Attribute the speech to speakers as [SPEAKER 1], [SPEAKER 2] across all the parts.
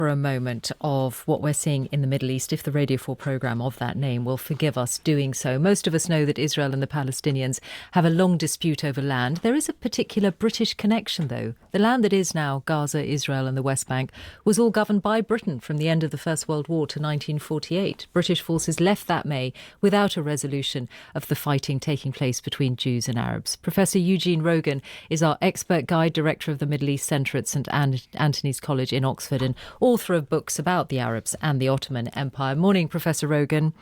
[SPEAKER 1] for a moment of what we're seeing in the Middle East, if the Radio 4 programme of that name will forgive us doing so. Most of us know that Israel and the Palestinians have a long dispute over land. There is a particular British connection, though. The land that is now Gaza, Israel and the West Bank was all governed by Britain from the end of the First World War to 1948. British forces left that May without a resolution of the fighting taking place between Jews and Arabs. Professor Eugene Rogan is our expert guide, director of the Middle East Centre at St Anthony's College in Oxford and author of books about the Arabs and the Ottoman Empire. Morning, Professor Rogan.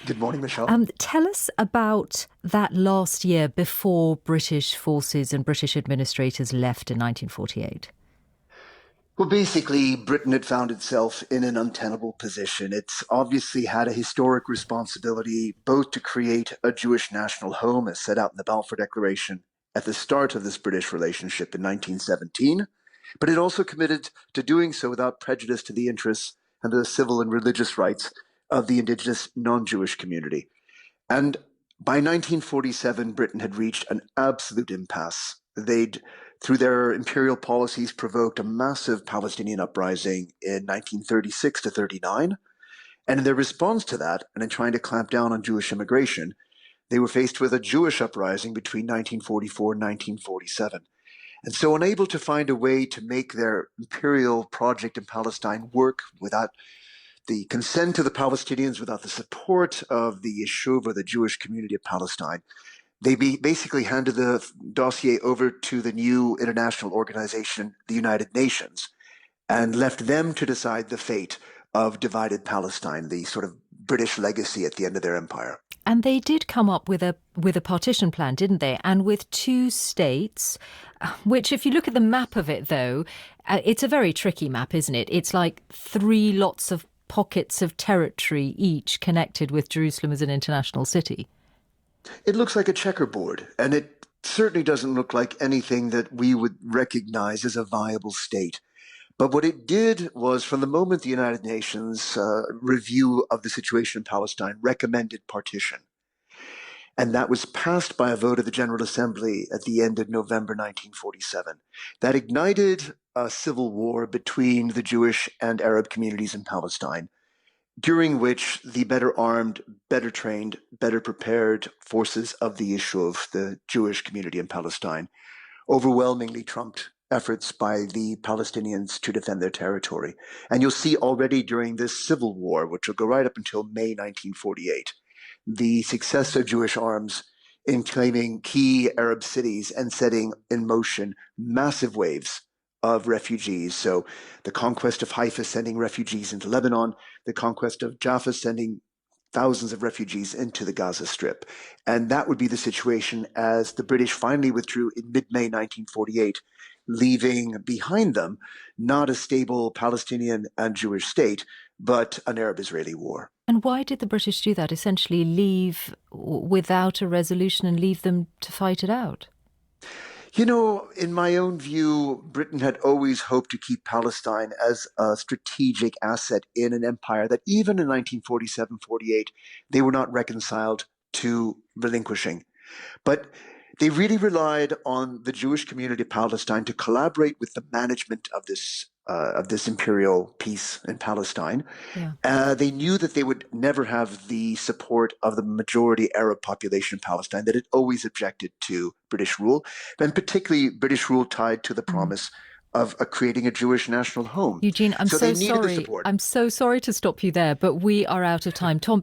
[SPEAKER 2] Good morning, Michelle.
[SPEAKER 1] Tell us about that last year before British forces and British administrators left in 1948.
[SPEAKER 2] Well, basically, Britain had found itself in an untenable position. It's obviously had a historic responsibility both to create a Jewish national home, as set out in the Balfour Declaration at the start of this British relationship in 1917, but it also committed to doing so without prejudice to the interests and the civil and religious rights of the indigenous non-Jewish community. And by 1947, Britain had reached an absolute impasse. They'd, through their imperial policies, provoked a massive Palestinian uprising in 1936 to 39. And in their response to that, and in trying to clamp down on Jewish immigration, they were faced with a Jewish uprising between 1944 and 1947. And so, unable to find a way to make their imperial project in Palestine work without the consent of the Palestinians, without the support of the Yishuv, or the Jewish community of Palestine, they basically handed the dossier over to the new international organization, the United Nations, and left them to decide the fate of divided Palestine, the sort of British legacy at the end of their empire.
[SPEAKER 1] And they did come up with a partition plan, didn't they? And with two states, which if you look at the map of it, though, it's a very tricky map, isn't it? It's like three lots of pockets of territory, each connected with Jerusalem as an international city.
[SPEAKER 2] It looks like a checkerboard, and it certainly doesn't look like anything that we would recognize as a viable state. But what it did was, from the moment the United Nations review of the situation in Palestine recommended partition, and that was passed by a vote of the General Assembly at the end of November 1947, that ignited a civil war between the Jewish and Arab communities in Palestine, during which the better armed, better trained, better prepared forces of the Yishuv, the Jewish community in Palestine, overwhelmingly trumped efforts by the Palestinians to defend their territory. And you'll see already during this civil war, which will go right up until May 1948, the success of Jewish arms in claiming key Arab cities and setting in motion massive waves of refugees. So the conquest of Haifa sending refugees into Lebanon, the conquest of Jaffa sending thousands of refugees into the Gaza Strip. And that would be the situation as the British finally withdrew in mid-May 1948, leaving behind them not a stable Palestinian and Jewish state, but an Arab-Israeli war.
[SPEAKER 1] And why did the British do that? Essentially leave without a resolution and leave them to fight it out?
[SPEAKER 2] You know, in my own view, Britain had always hoped to keep Palestine as a strategic asset in an empire that even in 1947-48, they were not reconciled to relinquishing. But they really relied on the Jewish community of Palestine to collaborate with the management of this imperial peace in Palestine. Yeah. They knew that they would never have the support of the majority Arab population in Palestine that had always objected to British rule, and particularly British rule tied to the promise of creating a Jewish national home.
[SPEAKER 1] Eugene, I'm so sorry. I'm so sorry to stop you there, but we are out of time.